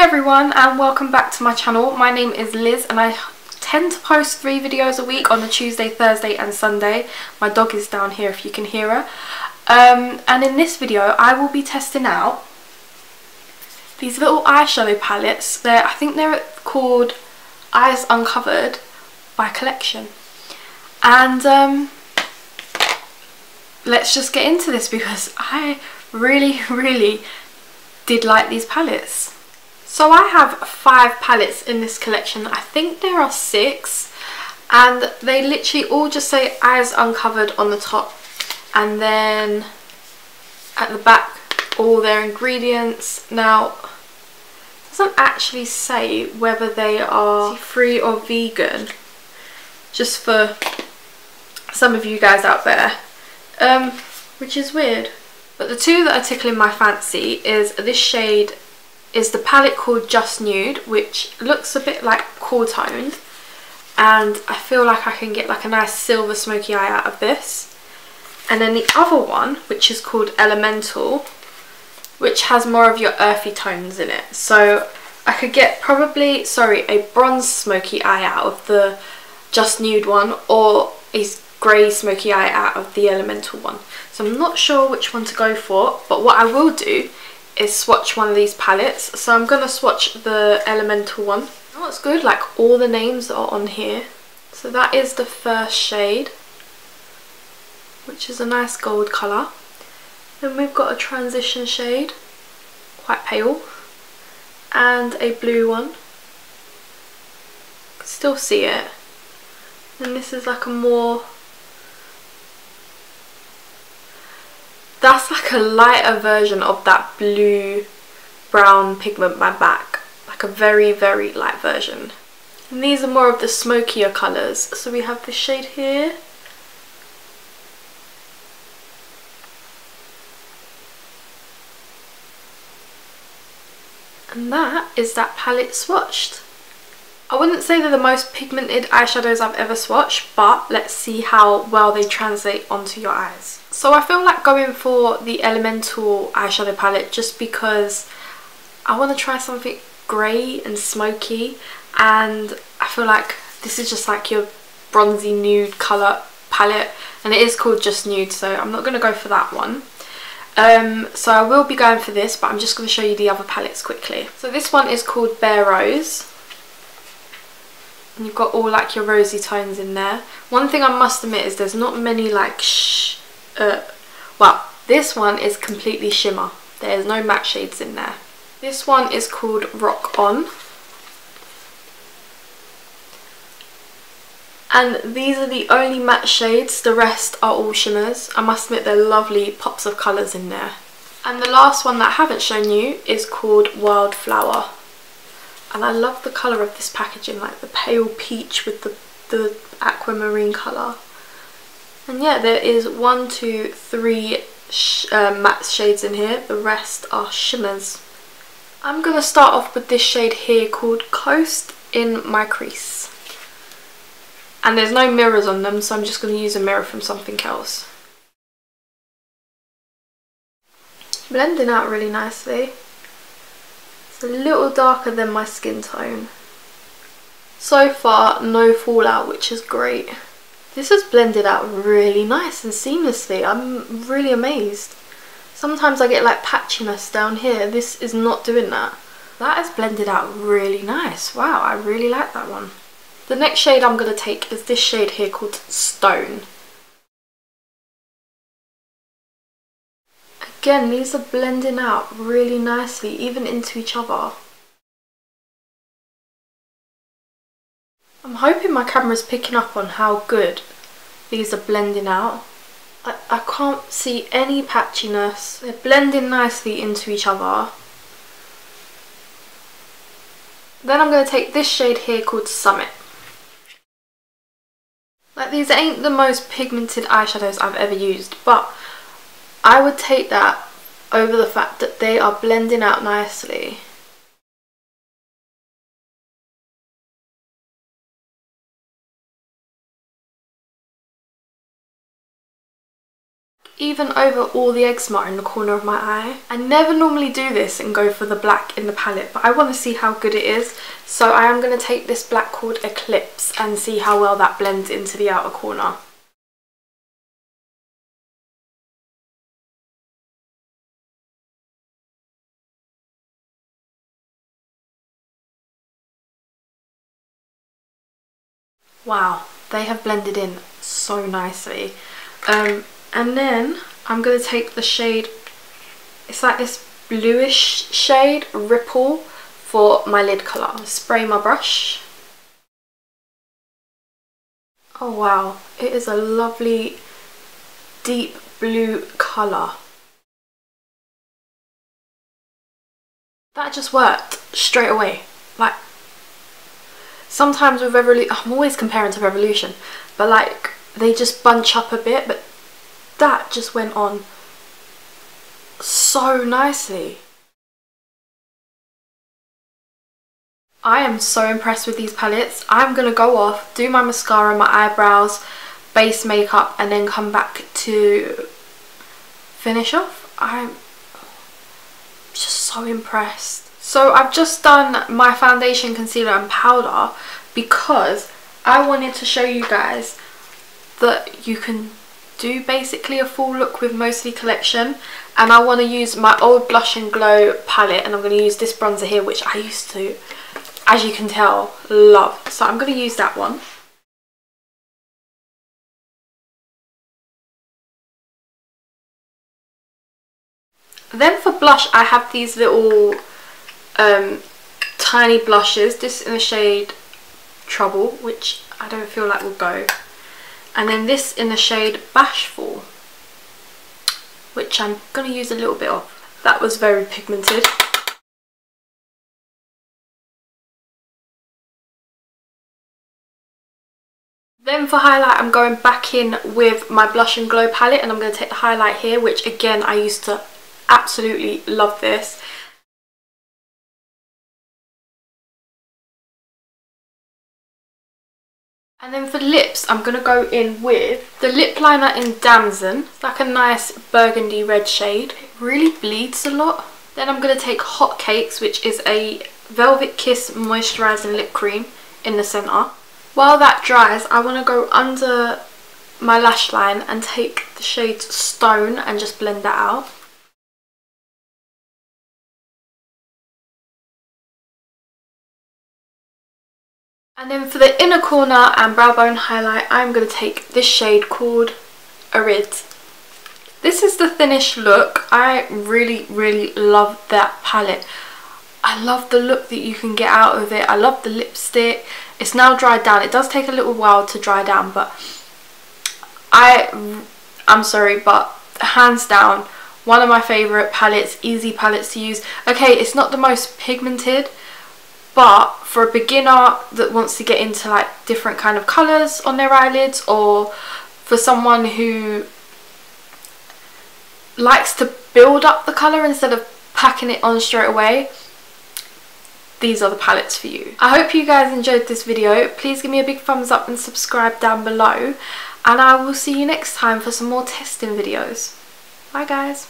everyone and welcome back to my channel. My name is Liz and I tend to post 3 videos a week on a Tuesday, Thursday and Sunday. My dog is down here if you can hear her. And in this video I will be testing out these little eyeshadow palettes. I think they're called Eyes Uncovered by Collection. And let's just get into this because I really did like these palettes. So I have 5 palettes in this collection. I think there are 6 and they literally all just say Eyes Uncovered on the top, and then at the back all their ingredients. Now it doesn't actually say whether they are free or vegan, just for some of you guys out there, which is weird. But the 2 that are tickling my fancy is this shade is the palette called Just Nude, which looks a bit like cool toned, and I feel like I can get like a nice silver smoky eye out of this. And then the other one, which is called Elemental, which has more of your earthy tones in it, so I could get probably a bronze smoky eye out of the Just Nude one, or a grey smoky eye out of the Elemental one. So I'm not sure which one to go for, but what I will do is swatch one of these palettes. So I'm going to swatch the Elemental one. Oh, it's good, like all the names are on here. So that is the first shade, which is a nice gold colour. Then we've got a transition shade, quite pale, and a blue one. You can still see it. And this is like a more, that's like a lighter version of that blue brown pigment by back, like a very light version. And these are more of the smokier colours. So we have this shade here, and that is that palette swatched. I wouldn't say they're the most pigmented eyeshadows I've ever swatched, but let's see how well they translate onto your eyes. So I feel like going for the Elemental eyeshadow palette just because I want to try something grey and smoky, and I feel like this is just like your bronzy nude colour palette, and it is called Just Nude, so I'm not going to go for that one. So I will be going for this, but I'm just going to show you the other palettes quickly. So this one is called Bare Rose, and you've got all like your rosy tones in there. One thing I must admit is there's not many like well, this one is completely shimmer. There's no matte shades in there. This one is called Rock On, and these are the only matte shades, the rest are all shimmers. I must admit they're lovely pops of colours in there. And the last one that I haven't shown you is called Wildflower, and I love the colour of this packaging, like the pale peach with the aquamarine colour. And yeah, there is 1, 2, 3 matte shades in here, the rest are shimmers. I'm going to start off with this shade here called Coast in My Crease. And there's no mirrors on them, so I'm just going to use a mirror from something else. Blending out really nicely. It's a little darker than my skin tone. So far, no fallout, which is great. This has blended out really nice and seamlessly. I'm really amazed. Sometimes I get like patchiness down here. This is not doing that. That has blended out really nice. Wow, I really like that one. The next shade I'm going to take is this shade here called Stone. Again, these are blending out really nicely, even into each other. I'm hoping my camera's picking up on how good these are blending out. I can't see any patchiness. They're blending nicely into each other. Then I'm going to take this shade here called Summit. Like, these ain't the most pigmented eyeshadows I've ever used, but I would take that over the fact that they are blending out nicely. even over all the eczema in the corner of my eye. I never normally do this and go for the black in the palette, but I want to see how good it is. So I am going to take this black called Eclipse and see how well that blends into the outer corner. Wow, they have blended in so nicely. And then I'm going to take the shade, it's like this bluish shade, Ripple, for my lid colour. Spray my brush. Oh wow, it is a lovely deep blue colour. That just worked straight away. Like, sometimes with Revolution, I'm always comparing to Revolution, but like they just bunch up a bit, but that just went on so nicely. I am so impressed with these palettes. I'm going to go off, do my mascara, my eyebrows, base makeup, and then come back to finish off. I'm just so impressed. So I've just done my foundation, concealer and powder because I wanted to show you guys that you can do basically a full look with Mostly collection, and I want to use my old Blush and Glow palette, and I'm going to use this bronzer here, which I used to, as you can tell, love. So I'm going to use that one. Then for blush, I have these little tiny blushes. This in the shade Trouble, which I don't feel like will go. And then this in the shade Bashful, which I'm going to use a little bit of. That was very pigmented. Then for highlight, I'm going back in with my Blush and Glow palette, and I'm going to take the highlight here, which again I used to absolutely love this. And then for lips, I'm going to go in with the lip liner in Damson. It's like a nice burgundy red shade. It really bleeds a lot. Then I'm going to take Hot Cakes, which is a Velvet Kiss moisturising lip cream in the centre. While that dries, I want to go under my lash line and take the shade Stone and just blend that out. And then for the inner corner and brow bone highlight, I'm going to take this shade called Arid. This is the finished look. I really love that palette. I love the look that you can get out of it. I love the lipstick. It's now dried down. It does take a little while to dry down, but I'm sorry, but hands down, one of my favourite palettes, easy palettes to use. Okay, it's not the most pigmented, but for a beginner that wants to get into like different kind of colours on their eyelids, or for someone who likes to build up the colour instead of packing it on straight away, these are the palettes for you. I hope you guys enjoyed this video. Please give me a big thumbs up and subscribe down below, and I will see you next time for some more testing videos. Bye guys.